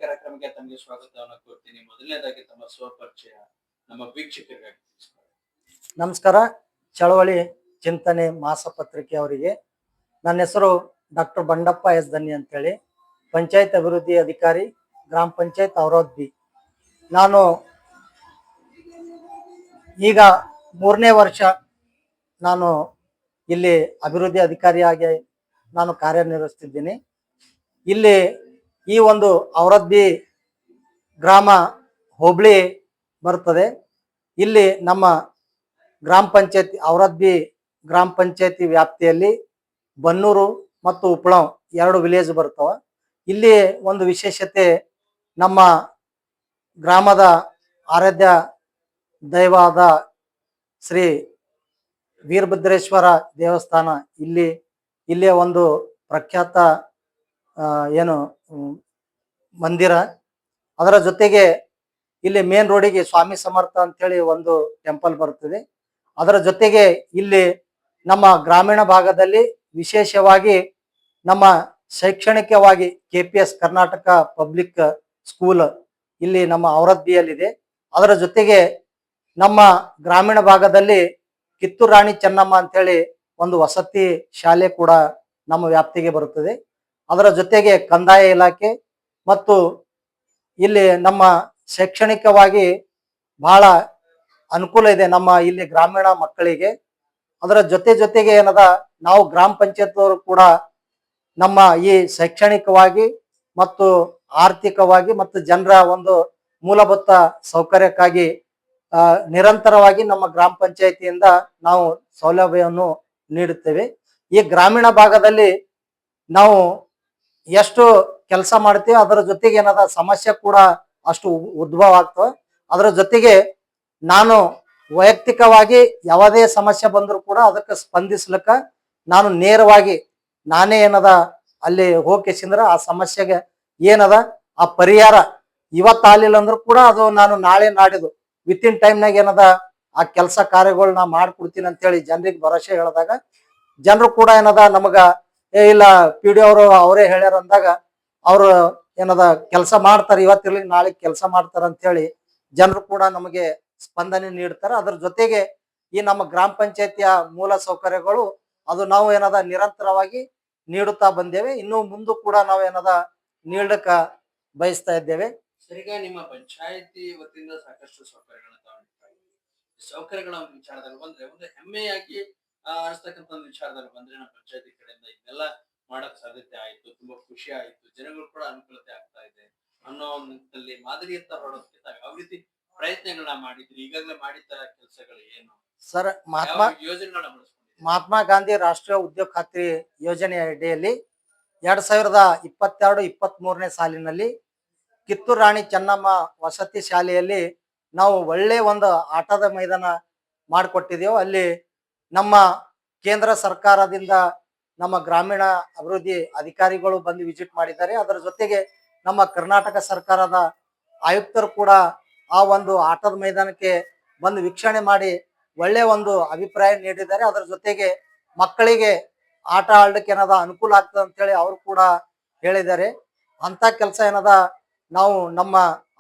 ಕಾರ್ಯಕ್ರಮಕ್ಕೆ ತಮಗೆ ಸ್ವಾಗತವನ್ನು ಕೋರ್ತೀನಿ. ಮೊದಲನೇದಾಗಿ ತಮ್ಮ ಸ್ವಪರಿಚಯ ನಮ್ಮ ವೀಕ್ಷಕರಿಗಾಗಿ ತಿಳಿಸ್ಕೊಡಿ. ನಮಸ್ಕಾರ. ಚಳವಳಿ ಚಿಂತನೆ ಮಾಸಪತ್ರಿಕೆ ಅವರಿಗೆ ನನ್ನ ಹೆಸರು ಡಾಕ್ಟರ್ ಬಂಡಪ್ಪ ಎಸ್ ದನ್ನಿ ಅಂತೇಳಿ, ಪಂಚಾಯತ್ ಅಭಿವೃದ್ಧಿ ಅಧಿಕಾರಿ, ಗ್ರಾಮ ಪಂಚಾಯತ್ ಔರಾದ್. ನಾನು ಈಗ 3ನೇ ವರ್ಷ ನಾನು ಇಲ್ಲಿ ಅಭಿವೃದ್ಧಿ ಅಧಿಕಾರಿಯಾಗಿ ನಾನು ಕಾರ್ಯನಿರ್ವಹಿಸ್ತಿದ್ದೀನಿ. ಇಲ್ಲಿ ಈ ಒಂದು ಔರಾದ್ ಗ್ರಾಮ ಹೋಬಳಿ ಬರ್ತದೆ. ಇಲ್ಲಿ ನಮ್ಮ ಗ್ರಾಮ ಪಂಚಾಯತಿ ಔರಾದ್ ಗ್ರಾಮ ಪಂಚಾಯತಿ ವ್ಯಾಪ್ತಿಯಲ್ಲಿ ಬನ್ನೂರು ಮತ್ತು ಉಪ್ಪಳಂ 2 ವಿಲೇಜ್ ಬರ್ತವೆ. ಇಲ್ಲಿ ಒಂದು ವಿಶೇಷತೆ, ನಮ್ಮ ಗ್ರಾಮದ ಆರಾಧ್ಯ ದೈವಾದ ಶ್ರೀ ವೀರಭದ್ರೇಶ್ವರ ದೇವಸ್ಥಾನ ಇಲ್ಲೇ ಒಂದು ಪ್ರಖ್ಯಾತ ಏನು ಮಂದಿರ. ಅದರ ಜೊತೆಗೆ ಇಲ್ಲಿ ಮೇನ್ ರೋಡಿಗೆ ಸ್ವಾಮಿ ಸಮರ್ಥ ಅಂತೇಳಿ ಒಂದು ಟೆಂಪಲ್ ಬರ್ತದೆ. ಅದರ ಜೊತೆಗೆ ಇಲ್ಲಿ ನಮ್ಮ ಗ್ರಾಮೀಣ ಭಾಗದಲ್ಲಿ ವಿಶೇಷವಾಗಿ ನಮ್ಮ ಶೈಕ್ಷಣಿಕವಾಗಿ KPS ಕರ್ನಾಟಕ ಪಬ್ಲಿಕ್ ಸ್ಕೂಲ್ ಇಲ್ಲಿ ನಮ್ಮ ಔರಾದ್ ಇದೆ. ಅದರ ಜೊತೆಗೆ ನಮ್ಮ ಗ್ರಾಮೀಣ ಭಾಗದಲ್ಲಿ ಕಿತ್ತೂರು ರಾಣಿ ಚೆನ್ನಮ್ಮ ಅಂತೇಳಿ ಒಂದು ವಸತಿ ಶಾಲೆ ಕೂಡ ನಮ್ಮ ವ್ಯಾಪ್ತಿಗೆ ಬರುತ್ತದೆ. ಅದರ ಜೊತೆಗೆ ಕಂದಾಯ ಇಲಾಖೆ ಮತ್ತು ಇಲ್ಲಿ ನಮ್ಮ ಶೈಕ್ಷಣಿಕವಾಗಿ ಬಹಳ ಅನುಕೂಲ ಇದೆ ನಮ್ಮ ಇಲ್ಲಿ ಗ್ರಾಮೀಣ ಮಕ್ಕಳಿಗೆ. ಅದರ ಜೊತೆಗೆ ಏನದ, ನಾವು ಗ್ರಾಮ ಪಂಚಾಯತ್ ಅವರು ಕೂಡ ನಮ್ಮ ಈ ಶೈಕ್ಷಣಿಕವಾಗಿ ಮತ್ತು ಆರ್ಥಿಕವಾಗಿ ಮತ್ತು ಜನರ ಒಂದು ಮೂಲಭೂತ ಸೌಕರ್ಯಕ್ಕಾಗಿ ನಿರಂತರವಾಗಿ ನಮ್ಮ ಗ್ರಾಮ ಪಂಚಾಯತಿಯಿಂದ ನಾವು ಸೌಲಭ್ಯವನ್ನು ನೀಡುತ್ತೇವೆ. ಈ ಗ್ರಾಮೀಣ ಭಾಗದಲ್ಲಿ ನಾವು ಎಷ್ಟು ಕೆಲಸ ಮಾಡ್ತೀವಿ, ಅದರ ಜೊತೆಗೆ ಏನದ ಸಮಸ್ಯೆ ಕೂಡ ಅಷ್ಟು ಉದ್ಭವ ಆಗ್ತವೆ. ಅದರ ಜೊತೆಗೆ ನಾನು ವೈಯಕ್ತಿಕವಾಗಿ ಯಾವುದೇ ಸಮಸ್ಯೆ ಬಂದರೂ ಕೂಡ ಅದಕ್ಕೆ ಸ್ಪಂದಿಸ್ಲಿಕ್ಕೆ ನಾನು ನೇರವಾಗಿ ನಾನೇ ಏನದ ಅಲ್ಲಿ ಹೋಗಿಸಿಂದ್ರ ಆ ಸಮಸ್ಯೆಗೆ ಏನದ ಆ ಪರಿಹಾರ ಇವತ್ತಾಗಲಿಲ್ಲ ಅಂದ್ರೂ ಕೂಡ ಅದು ನಾನು ನಾಳೆ ನಾಡಿದ್ದು ವಿತಿನ್ ಟೈಮ್ನಾಗ ಏನದ ಆ ಕೆಲಸ ಕಾರ್ಯಗಳು ನಾ ಮಾಡ್ಕೊಡ್ತೀನಿ ಅಂತೇಳಿ ಜನರಿಗೆ ಭರವಸೆ ಹೇಳಿದಾಗ ಜನರು ಕೂಡ ಏನದ ನಮಗ ಇಲ್ಲ PDO ಅವರು ಅವರೇ ಹೇಳ್ಯಾರ ಅಂದಾಗ ಅವರು ಏನದ ಕೆಲಸ ಮಾಡ್ತಾರೆ, ಇವತ್ತಿರ್ಲಿ ನಾಳೆ ಕೆಲಸ ಮಾಡ್ತಾರ ಅಂತೇಳಿ ಜನರು ಕೂಡ ನಮಗೆ ಸ್ಪಂದನೆ ನೀಡ್ತಾರೆ. ಅದ್ರ ಜೊತೆಗೆ ಈ ನಮ್ಮ ಗ್ರಾಮ ಪಂಚಾಯತಿಯ ಮೂಲ ಸೌಕರ್ಯಗಳು ಅದು ನಾವು ಏನದ ನಿರಂತರವಾಗಿ ನೀಡುತ್ತಾ ಬಂದೇವೆ. ಇನ್ನು ಮುಂದೆ ಕೂಡ ನಾವು ಏನದ ನೀಡಕ ಬಯಸ್ತಾ ಇದ್ದೇವೆ. ಸರಿಗ ನಿಮ್ಮ ಪಂಚಾಯತಿ ವತಿಯಿಂದ ಸಾಕಷ್ಟು ಸೌಕರ್ಯಗಳನ್ನ ತಗೊಂಡಿದ್ದಾರೆ. ಸೌಕರ್ಯಗಳ ವಿಚಾರದಲ್ಲಿ ಬಂದ್ರೆ ಒಂದು ಹೆಮ್ಮೆಯಾಗಿ ಅನಿಸ್ತಕ್ಕಂಥ ಒಂದು ವಿಚಾರದಲ್ಲಿ ಬಂದ್ರೆ ನಮ್ಮ ಪಂಚಾಯತಿ ಕಡೆಯಿಂದ ಇದೆಲ್ಲ ಮಾಡಕ್ ಸಾಧ್ಯತೆ ಆಯ್ತು, ತುಂಬಾ ಖುಷಿ ಆಯ್ತು, ಜನಗಳು ಕೂಡ ಅನುಕೂಲತೆ ಆಗ್ತಾ ಇದೆ ಅನ್ನೋ ಒಂದು ನಿಟ್ಟಿನಲ್ಲಿ ಮಾದರಿಯತ್ತ ಹೊರಡೋದಕ್ಕೆ ತಾವು ಯಾವ ರೀತಿ ಪ್ರಯತ್ನಗಳನ್ನ ಮಾಡಿದ್ರಿ? ಈಗಾಗಲೇ ಮಾಡಿದ ಕೆಲಸಗಳು ಏನು ಸರ್? ಯೋಜನೆಗಳನ್ನ ಬಳಸ್ಕೊಂಡಿದ್ದೀರಿ? ಮಹಾತ್ಮ ಗಾಂಧಿ ರಾಷ್ಟ್ರೀಯ ಉದ್ಯೋಗ ಖಾತ್ರಿ ಯೋಜನೆ ಅಡಿಯಲ್ಲಿ 2022-23ನೇ ಸಾಲಿನಲ್ಲಿ ಕಿತ್ತೂರು ರಾಣಿ ಚೆನ್ನಮ್ಮ ವಸತಿ ಶಾಲೆಯಲ್ಲಿ ನಾವು ಒಳ್ಳೆ ಒಂದು ಆಟದ ಮೈದಾನ ಮಾಡಿಕೊಟ್ಟಿದ್ದೇವೆ. ಅಲ್ಲಿ ನಮ್ಮ ಕೇಂದ್ರ ಸರ್ಕಾರದಿಂದ ನಮ್ಮ ಗ್ರಾಮೀಣ ಅಭಿವೃದ್ಧಿ ಅಧಿಕಾರಿಗಳು ಬಂದು ವಿಸಿಟ್ ಮಾಡಿದ್ದಾರೆ. ಅದರ ಜೊತೆಗೆ ನಮ್ಮ ಕರ್ನಾಟಕ ಸರ್ಕಾರದ ಆಯುಕ್ತರು ಕೂಡ ಆ ಒಂದು ಆಟದ ಮೈದಾನಕ್ಕೆ ಬಂದು ವೀಕ್ಷಣೆ ಮಾಡಿ ಒಳ್ಳೆ ಒಂದು ಅಭಿಪ್ರಾಯ ನೀಡಿದ್ದಾರೆ. ಅದರ ಜೊತೆಗೆ ಮಕ್ಕಳಿಗೆ ಆಟ ಆಡ್ಲಿಕ್ಕೆ ಏನದ ಅನುಕೂಲ ಆಗ್ತದೆ ಅಂತೇಳಿ ಅವರು ಕೂಡ ಹೇಳಿದ್ದಾರೆ. ಅಂತ ಕೆಲಸ ಏನದ ನಾವು ನಮ್ಮ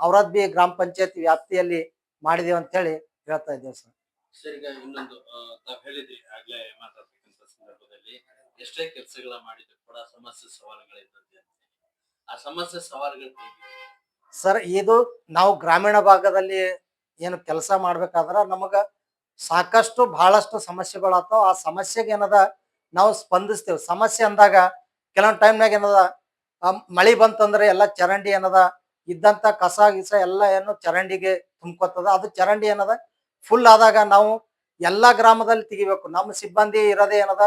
ಔರಾದ್ ಗ್ರಾಮ ಪಂಚಾಯತಿ ವ್ಯಾಪ್ತಿಯಲ್ಲಿ ಮಾಡಿದೇವೆ ಅಂತೇಳಿ ಹೇಳ್ತಾ ಇದ್ದೇವೆ ಸರ್. ಸರಿಗ ಇನ್ನೊಂದು ತಾವ್ ಹೇಳಿದ್ರಿ ಆಗ್ಲೇ ಮಾತಾಡ್ತಕ್ಕಂಥ ಸಂದರ್ಭದಲ್ಲಿ ಎಷ್ಟೇ ಕೆಲಸಗಳ ಮಾಡಿದ್ರು ಕೂಡ ಸಮಸ್ಯೆ ಸವಾಲುಗಳಿರ್ತದೆ. ಆ ಸಮಸ್ಯೆ ಸವಾಲುಗಳು ಸರ್, ಇದು ನಾವು ಗ್ರಾಮೀಣ ಭಾಗದಲ್ಲಿ ಏನು ಕೆಲಸ ಮಾಡ್ಬೇಕಾದ್ರ ನಮಗ ಸಾಕಷ್ಟು ಬಹಳಷ್ಟು ಸಮಸ್ಯೆಗಳಾಗ್ತಾವ. ಆ ಸಮಸ್ಯೆಗೆ ಏನದ ನಾವು ಸ್ಪಂದಿಸ್ತೇವೆ. ಸಮಸ್ಯೆ ಅಂದಾಗ ಕೆಲವೊಂದು ಟೈಮ್ನಾಗ ಏನದ ಮಳಿ ಬಂತಂದ್ರೆ ಎಲ್ಲ ಚರಂಡಿ ಏನದ ಇದ್ದಂತ ಕಸ ಗಿಸ ಎಲ್ಲ ಏನು ಚರಂಡಿಗೆ ತುಂಬ್ಕೊತದ. ಅದು ಚರಂಡಿ ಏನದ ಫುಲ್ ಆದಾಗ ನಾವು ಎಲ್ಲಾ ಗ್ರಾಮದಲ್ಲಿ ತೆಗಿಬೇಕು. ನಮ್ಮ ಸಿಬ್ಬಂದಿ ಇರೋದೇ ಏನದ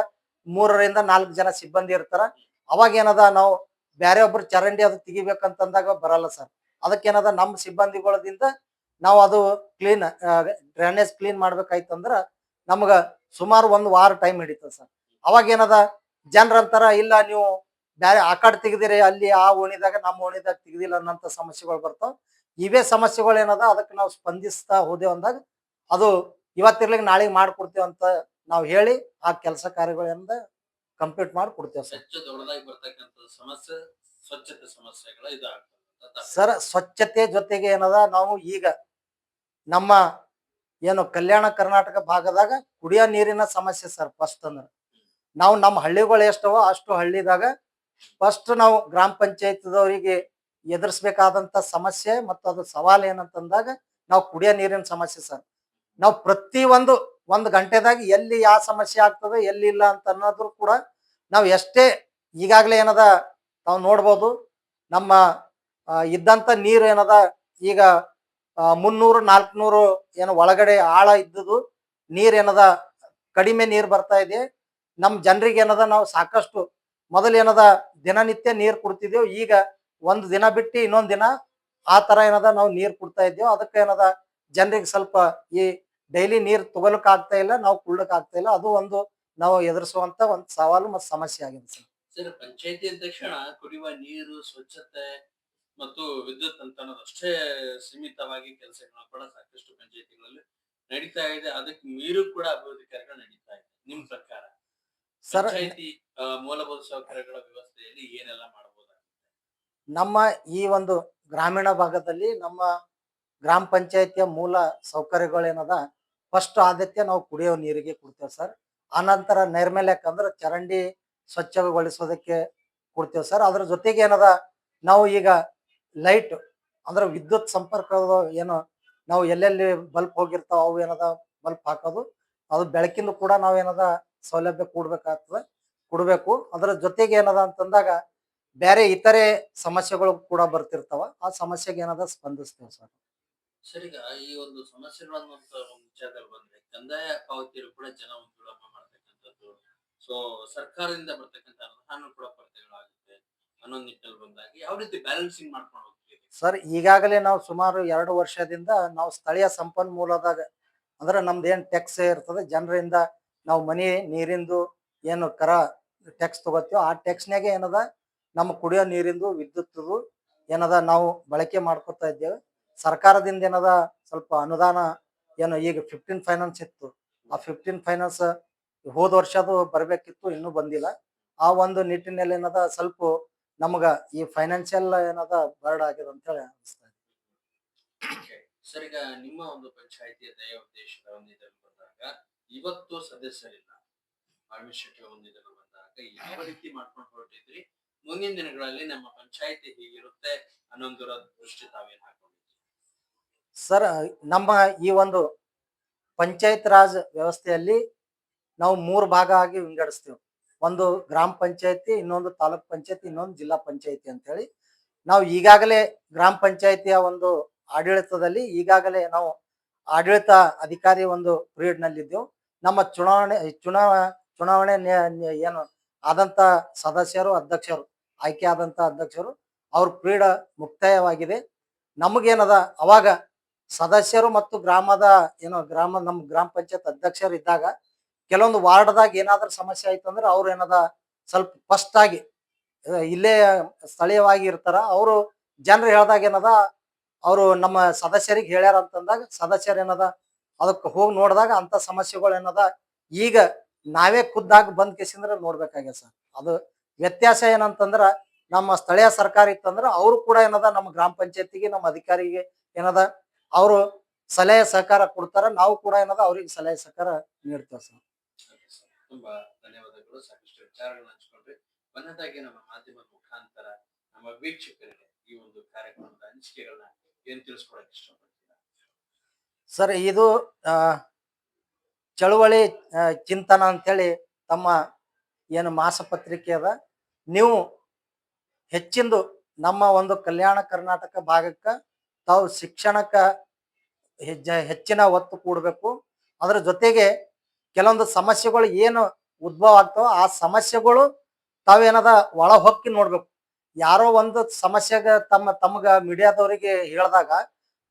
3ರಿಂದ 4 ಜನ ಸಿಬ್ಬಂದಿ ಇರ್ತಾರ. ಅವಾಗ ಏನದ ನಾವು ಬೇರೆ ಒಬ್ರು ಚರಂಡಿ ಅದು ತೆಗಿಬೇಕಂತಂದಾಗ ಬರಲ್ಲ ಸರ್. ಅದಕ್ಕೇನದ ನಮ್ಮ ಸಿಬ್ಬಂದಿಗಳದಿಂದ ನಾವು ಅದು ಕ್ಲೀನ್ ಡ್ರೈನೇಜ್ ಕ್ಲೀನ್ ಮಾಡ್ಬೇಕಾಯ್ತಂದ್ರ ನಮ್ಗ ಸುಮಾರು 1 ವಾರ ಟೈಮ್ ಹಿಡಿತದೆ ಸರ್. ಅವಾಗ ಏನದ ಜನರಂತಾರ, ಇಲ್ಲ ನೀವು ಬೇರೆ ಆ ಕಡೆ ತೆಗ್ದಿರಿ, ಅಲ್ಲಿ ಆ ಓಣಿದಾಗ ನಮ್ಮ ಓಣಿದಾಗ ತೆಗ್ದಿಲ್ಲ ಅನ್ನೋಂಥ ಸಮಸ್ಯೆಗಳು ಬರ್ತಾವ. ಇವೇ ಸಮಸ್ಯೆಗಳು ಏನದ ಅದಕ್ಕೆ ನಾವು ಸ್ಪಂದಿಸ್ತಾ ಹೋದೆವು ಅಂದಾಗ ಅದು ಇವತ್ತಿರ್ಲಿಕ್ಕೆ ನಾಳೆಗೆ ಮಾಡ್ಕೊಡ್ತೇವೆ ಅಂತ ನಾವು ಹೇಳಿ ಆ ಕೆಲಸ ಕಾರ್ಯಗಳಿಂದ ಕಂಪ್ಲೀಟ್ ಮಾಡಿ ಕೊಡ್ತೇವೆ ಸರ್. ಹೆಚ್ಚು ದೊಡ್ಡದಾಗಿ ಬರ್ತಕ್ಕಂಥ ಸಮಸ್ಯೆ ಸ್ವಚ್ಛತೆ ಸಮಸ್ಯೆಗಳ ಇದಾಗ್ತದೆ. ಸರ್ ಸ್ವಚ್ಛತೆ ಜೊತೆಗೆ ಏನದ ನಾವು ಈಗ ನಮ್ಮ ಏನು ಕಲ್ಯಾಣ ಕರ್ನಾಟಕ ಭಾಗದಾಗ ಕುಡಿಯೋ ನೀರಿನ ಸಮಸ್ಯೆ ಸರ್. ಫಸ್ಟ್ ಅಂದ್ರೆ ನಾವು ನಮ್ಮ ಹಳ್ಳಿಗಳು ಎಷ್ಟವ ಅಷ್ಟು ಹಳ್ಳಿದಾಗ ಫಸ್ಟ್ ನಾವು ಗ್ರಾಮ ಪಂಚಾಯತ್ದವರಿಗೆ ಎದುರಿಸ್ಬೇಕಾದಂತ ಸಮಸ್ಯೆ ಮತ್ತು ಅದು ಸವಾಲ್ ಏನಂತಂದಾಗ ನಾವು ಕುಡಿಯೋ ನೀರಿನ ಸಮಸ್ಯೆ ಸರ್. ನಾವು ಪ್ರತಿ ಒಂದು ಗಂಟೆದಾಗ ಎಲ್ಲಿ ಯಾವ ಸಮಸ್ಯೆ ಆಗ್ತದೆ ಎಲ್ಲಿ ಇಲ್ಲ ಅಂತ ಅನ್ನೋದ್ರು ಕೂಡ ನಾವು ಎಷ್ಟೇ ಈಗಾಗಲೇ ಏನದ ನಾವು ನೋಡ್ಬೋದು ನಮ್ಮ ಇದ್ದಂತ ನೀರು ಏನದ ಈಗ 300-400 ಏನು ಒಳಗಡೆ ಆಳ ಇದ್ದುದು ನೀರ್ ಏನದ ಕಡಿಮೆ ನೀರು ಬರ್ತಾ ಇದೆ. ನಮ್ಮ ಜನರಿಗೆ ಏನದ ನಾವು ಸಾಕಷ್ಟು ಮೊದಲು ಏನದ ದಿನನಿತ್ಯ ನೀರು ಕೊಡ್ತಿದ್ದೇವೆ, ಈಗ ಒಂದು ದಿನ ಬಿಟ್ಟು ಇನ್ನೊಂದು ದಿನ ಆ ತರ ಏನದ ನಾವು ನೀರು ಕೊಡ್ತಾ ಇದ್ದೇವೆ. ಅದಕ್ಕೆ ಏನದ ಜನರಿಗೆ ಸ್ವಲ್ಪ ಈ ಡೈಲಿ ನೀರು ತಗೊಳಕ್ ಆಗ್ತಾ ಇಲ್ಲ, ನಾವು ಕುಡ್ಲಕ್ ಆಗ್ತಾ ಇಲ್ಲ. ಅದು ಒಂದು ನಾವು ಎದುರಿಸುವಂತ ಒಂದು ಸವಾಲು ಮತ್ತು ಸಮಸ್ಯೆ ಆಗಿದೆ ಸರ್. ಸರ್, ಪಂಚಾಯತಿ ಅಂದ ತಕ್ಷಣ ಕುಡಿಯುವ ನೀರು, ಸ್ವಚ್ಛತೆ ಮತ್ತು ವಿದ್ಯುತ್ ಅಂತ ಅನ್ನೋದಷ್ಟೇ ಸೀಮಿತವಾಗಿ ಕೆಲಸಗಳು ಕೂಡ ಸಾಕಷ್ಟು ಪಂಚಾಯತಿಗಳಲ್ಲಿ ನಡೀತಾ ಇದೆ. ಅದಕ್ಕೆ ಮೀರು ಕೂಡ ಅಭಿವೃದ್ಧಿ ಕಾರ್ಯಗಳು ನಡೀತಾ ಇದೆ. ನಿಮ್ ಪ್ರಕಾರ ಸರ್ ಪಂಚಾಯತಿ ಮೂಲಭೂತ ಸೌಕರ್ಯಗಳ ವ್ಯವಸ್ಥೆಯಲ್ಲಿ ಏನೆಲ್ಲ ಮಾಡಬಹುದಾಗುತ್ತೆ? ನಮ್ಮ ಈ ಒಂದು ಗ್ರಾಮೀಣ ಭಾಗದಲ್ಲಿ ನಮ್ಮ ಗ್ರಾಮ ಪಂಚಾಯತಿಯ ಮೂಲ ಸೌಕರ್ಯಗಳೇನದ ಫಸ್ಟ್ ಆದ್ಯತೆ ನಾವು ಕುಡಿಯೋ ನೀರಿಗೆ ಕೊಡ್ತೇವೆ ಸರ್. ಆನಂತರ ನೈರ್ಮಲ್ಯಕ್ಕೆ ಅಂದ್ರೆ ಚರಂಡಿ ಸ್ವಚ್ಛಗೊಳಿಸೋದಕ್ಕೆ ಕೊಡ್ತೇವೆ ಸರ್. ಅದ್ರ ಜೊತೆಗೆ ಏನದ ನಾವು ಈಗ ಲೈಟ್ ಅಂದ್ರೆ ವಿದ್ಯುತ್ ಸಂಪರ್ಕದ ಏನು ನಾವು ಎಲ್ಲೆಲ್ಲಿ ಬಲ್ಬ್ ಹೋಗಿರ್ತಾವ ಅವು ಏನದ ಬಲ್ಬ್ ಹಾಕೋದು, ಅದು ಬೆಳಕಿಂದು ಕೂಡ ನಾವು ಏನದ ಸೌಲಭ್ಯ ಕೊಡ್ಬೇಕು. ಅದರ ಜೊತೆಗೆ ಏನದ ಅಂತಂದಾಗ ಬೇರೆ ಇತರೆ ಸಮಸ್ಯೆಗಳು ಕೂಡ ಬರ್ತಿರ್ತಾವ, ಆ ಸಮಸ್ಯೆಗೆ ಏನದ ಸ್ಪಂದಿಸ್ತೇವೆ ಸರ್. ಸರ್, ಈಗ ಈ ಒಂದು ಸಮಸ್ಯೆಗಳನ್ನು ಒಂದು ವಿಚಾರದಲ್ಲಿ ಬಂದ್ರೆ ಕಂದಾಯ ಪಾವತಿಯರು ಕೂಡ ಜನ ಒಂದು ವಿಳಂಬ ಮಾಡ್ತಕ್ಕಂಥದ್ದು, ಸೊ ಸರ್ಕಾರದಿಂದ ಬರ್ತಕ್ಕಂಥ ಅನುದಾನ ಕೂಡ ಕೊರತೆಗಳಾಗುತ್ತೆ ಅನ್ನೋ ನಿಟ್ಟಿನಲ್ಲಿ ಬಂದಾಗ ಯಾವ ರೀತಿ ಬ್ಯಾಲೆನ್ಸಿಂಗ್ ಮಾಡ್ಕೊಂಡು ಹೋಗ್ತೀವಿ? ಸರ್ ಈಗಾಗಲೇ ನಾವು ಸುಮಾರು 2 ವರ್ಷದಿಂದ ನಾವು ಸ್ಥಳೀಯ ಸಂಪನ್ಮೂಲದಾಗ ಅಂದ್ರೆ ನಮ್ದು ಏನ್ ಟ್ಯಾಕ್ಸ್ ಇರ್ತದೆ ಜನರಿಂದ ನಾವು ಮನೆ ನೀರಿಂದು ಏನು ಟ್ಯಾಕ್ಸ್ ತಗೋತೀವೋ ಆ ಟ್ಯಾಕ್ಸ್ನಾಗೆ ಏನದ ನಮ್ಮ ಕುಡಿಯೋ ನೀರಿಂದು ವಿದ್ಯುತ್ದು ಏನದ ನಾವು ಬಳಕೆ ಮಾಡ್ಕೊತಾ ಇದ್ದೇವೆ. ಸರ್ಕಾರದಿಂದ ಏನದ ಸ್ವಲ್ಪ ಅನುದಾನ ಏನು ಈಗ 15 ಫೈನಾನ್ಸ್ ಇತ್ತು, ಆ 15 ಫೈನಾನ್ಸ್ ಹೋದ ವರ್ಷದು ಬರ್ಬೇಕಿತ್ತು, ಇನ್ನೂ ಬಂದಿಲ್ಲ. ಆ ಒಂದು ನಿಟ್ಟಿನಲ್ಲಿ ಏನದ ಸ್ವಲ್ಪ ನಮಗ ಈ ಫೈನಾನ್ಷಿಯಲ್ ಏನದ ಬರ್ಡ್ ಆಗಿದೆ ಅಂತ ಹೇಳಿ ಅನಿಸ್ತಾ ಇದೆ. ಸರ್, ಈಗ ನಿಮ್ಮ ಒಂದು ಪಂಚಾಯಿತಿಯ ದಯ ಉದ್ದೇಶದ ಒಂದು ಇದರಲ್ಲಿ ಬಂದಾಗ ಇವತ್ತು ಸದಸ್ಯರಿಲ್ಲ, ಅಡ್ಮಿನಿಸ್ಟ್ರೇಟಿವ್ ಒಂದು ಇದರಲ್ಲಿ ಬಂದಾಗ ಯಾವ ರೀತಿ ಮಾಡ್ಕೊಂಡು ಹೊರಟಿದ್ರಿ? ಮುಂದಿನ ದಿನಗಳಲ್ಲಿ ನಮ್ಮ ಪಂಚಾಯಿತಿ ಹೀಗಿರುತ್ತೆ ಅನ್ನೊಂದು ದೃಷ್ಟಿ ತಾವೇನ್ ಹಾಕೊಂಡಿದ್ರಿ? ಸರ್ ನಮ್ಮ ಈ ಒಂದು ಪಂಚಾಯತ್ ರಾಜ್ ವ್ಯವಸ್ಥೆಯಲ್ಲಿ ನಾವು 3 ಭಾಗ ಆಗಿ ವಿಂಗಡಿಸ್ತೇವೆ. ಒಂದು ಗ್ರಾಮ ಪಂಚಾಯತಿ, ಇನ್ನೊಂದು ತಾಲೂಕ್ ಪಂಚಾಯತಿ, ಇನ್ನೊಂದು ಜಿಲ್ಲಾ ಪಂಚಾಯತಿ ಅಂತ ಹೇಳಿ. ನಾವು ಈಗಾಗಲೇ ಗ್ರಾಮ ಪಂಚಾಯತಿಯ ಒಂದು ಆಡಳಿತದಲ್ಲಿ ಈಗಾಗಲೇ ನಾವು ಆಡಳಿತ ಅಧಿಕಾರಿ ಒಂದು ಪೀರಿಯಡ್ ನಲ್ಲಿದ್ದೆವು. ನಮ್ಮ ಚುನಾವಣೆ ಏನು ಆದಂತ ಸದಸ್ಯರು ಅಧ್ಯಕ್ಷರು ಆಯ್ಕೆ ಆದಂತ ಅಧ್ಯಕ್ಷರು ಅವ್ರ ಪೀರಿಯಡ್ ಮುಕ್ತಾಯವಾಗಿದೆ. ನಮಗೇನದ ಅವಾಗ ಸದಸ್ಯರು ಮತ್ತು ನಮ್ಮ ಗ್ರಾಮ ಪಂಚಾಯತ್ ಅಧ್ಯಕ್ಷರು ಇದ್ದಾಗ ಕೆಲವೊಂದು ವಾರ್ಡ್ದಾಗ ಏನಾದ್ರೂ ಸಮಸ್ಯೆ ಆಯ್ತು ಅಂದ್ರೆ ಅವ್ರು ಏನದ ಸ್ವಲ್ಪ ಫಸ್ಟ್ ಆಗಿ ಇಲ್ಲೇ ಸ್ಥಳೀಯವಾಗಿ ಇರ್ತಾರ, ಅವರು ಜನರು ಹೇಳ್ದಾಗ ಏನದ ಅವರು ನಮ್ಮ ಸದಸ್ಯರಿಗೆ ಹೇಳ್ಯಾರ ಅಂತಂದಾಗ ಸದಸ್ಯರು ಏನದ ಅದಕ್ಕೆ ಹೋಗಿ ನೋಡಿದಾಗ ಅಂತ ಸಮಸ್ಯೆಗಳು ಏನದ ಈಗ ನಾವೇ ಖುದ್ದಾಗಿ ಬಂದ್ ಕೇಸಿಂದ್ರೆ ನೋಡ್ಬೇಕಾಗ್ಯದ ಸರ್. ಅದು ವ್ಯತ್ಯಾಸ ಏನಂತಂದ್ರ ನಮ್ಮ ಸ್ಥಳೀಯ ಸರ್ಕಾರ ಇತ್ತಂದ್ರ ಅವರು ಕೂಡ ಏನದ ನಮ್ಮ ಗ್ರಾಮ ಪಂಚಾಯತಿಗೆ ನಮ್ಮ ಅಧಿಕಾರಿಗೆ ಏನದ ಅವರು ಸಲಹೆ ಸಹಕಾರ ಕೊಡ್ತಾರ, ನಾವು ಕೂಡ ಏನದ ಅವ್ರಿಗೆ ಸಲಹೆ ಸಹಕಾರ ನೀಡ್ತೇವೆ ಸರ್. ತುಂಬಾ ಧನ್ಯವಾದಗಳು. ಸಾಕಷ್ಟು ವಿಚಾರಗಳನ್ನ ಹಂಚ್ಕೊಂಡ್ರಿ. ಕೊನೆಯದಾಗಿ ನಮ್ಮ ಮಾಧ್ಯಮದ ಮುಖಾಂತರ ನಮ್ಮ ವೀಕ್ಷಕರಿಗೆ ಈ ಒಂದು ಕಾರ್ಯಕ್ರಮದ ಅನಿಸಿಕೆಗಳನ್ನ ಏನ್ ತಿಳಿಸ್ಕೊಡಕ್ ಇಷ್ಟಪಡ್ತೀರಾ? ಸರ್ ಇದು ಚಳುವಳಿ ಚಿಂತನ ಅಂತೇಳಿ ತಮ್ಮ ಏನು ಮಾಸಪತ್ರಿಕೆ ಅದ, ನೀವು ಹೆಚ್ಚಿಂದು ನಮ್ಮ ಒಂದು ಕಲ್ಯಾಣ ಕರ್ನಾಟಕ ಭಾಗಕ್ಕೆ ತಾವು ಶಿಕ್ಷಣಕ್ಕೆ ಹೆಚ್ಚಿನ ಒತ್ತು ಕೊಡಬೇಕು. ಅದರ ಜೊತೆಗೆ ಕೆಲವೊಂದು ಸಮಸ್ಯೆಗಳು ಏನು ಉದ್ಭವ ಆಗ್ತಾವ ಆ ಸಮಸ್ಯೆಗಳು ತಾವೇನದ ಒಳ ಹೊಕ್ಕಿ ನೋಡ್ಬೇಕು. ಯಾರೋ ಒಂದು ಸಮಸ್ಯೆಗೆ ತಮ್ಗ ಮೀಡಿಯಾದವರಿಗೆ ಹೇಳಿದಾಗ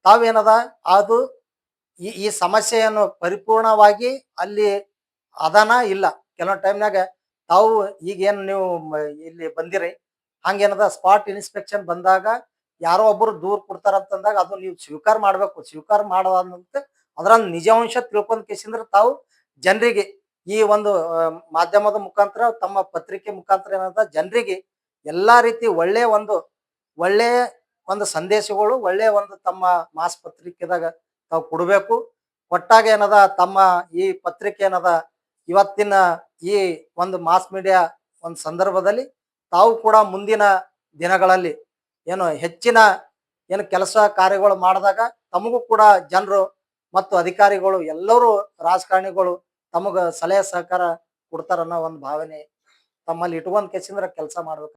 ತಾವೇನದ ಅದು ಈ ಸಮಸ್ಯೆಯನ್ನು ಪರಿಪೂರ್ಣವಾಗಿ ಅಲ್ಲಿ ಅದಾನ ಇಲ್ಲ. ಕೆಲವೊಂದು ಟೈಮ್ನಾಗ ತಾವು ಈಗೇನು ನೀವು ಇಲ್ಲಿ ಬಂದಿರಿ ಹಂಗೇನದ ಸ್ಪಾಟ್ ಇನ್ಸ್ಪೆಕ್ಷನ್ ಬಂದಾಗ ಯಾರೋ ಒಬ್ಬರು ದೂರ್ ಕೊಡ್ತಾರಂತಂದಾಗ ಅದು ನೀವು ಸ್ವೀಕಾರ ಮಾಡ್ಬೇಕು. ಸ್ವೀಕಾರ ಮಾಡೋದಂತ ಅದರ ನಿಜಾಂಶ ತಿಳ್ಕೊಂಡ್ ಕೇಸಿಂದ್ರೆ ತಾವು ಜನರಿಗೆ ಈ ಒಂದು ಮಾಧ್ಯಮದ ಮುಖಾಂತರ ತಮ್ಮ ಪತ್ರಿಕೆ ಮುಖಾಂತರ ಏನಂತ ಜನರಿಗೆ ಎಲ್ಲಾ ರೀತಿ ಒಳ್ಳೆ ಒಂದು ಸಂದೇಶಗಳು ಒಳ್ಳೆ ಒಂದು ತಮ್ಮ ಮಾಸ್ ಪತ್ರಿಕೆದಾಗ ತಾವು ಕೊಡಬೇಕು. ಕೊಟ್ಟಾಗ ಏನದ ತಮ್ಮ ಈ ಪತ್ರಿಕೆ ಏನದ ಇವತ್ತಿನ ಈ ಒಂದು ಮಾಸ್ ಮೀಡಿಯಾ ಒಂದು ಸಂದರ್ಭದಲ್ಲಿ ತಾವು ಕೂಡ ಮುಂದಿನ ದಿನಗಳಲ್ಲಿ ಏನು ಹೆಚ್ಚಿನ ಏನು ಕೆಲಸ ಕಾರ್ಯಗಳು ಮಾಡಿದಾಗ ತಮಗೂ ಕೂಡ ಜನರು ಮತ್ತು ಅಧಿಕಾರಿಗಳು ಎಲ್ಲರೂ ರಾಜಕಾರಣಿಗಳು ತಮಗ ಸಲಹೆ ಸಹಕಾರ ಕೊಡ್ತಾರನ್ನೋ ಒಂದು ಭಾವನೆ ತಮ್ಮಲ್ಲಿ ಇಟ್ಕೊಂಡ್ ಕೆಸಿಂದ್ರ ಕೆಲಸ ಮಾಡ್ಬೇಕು.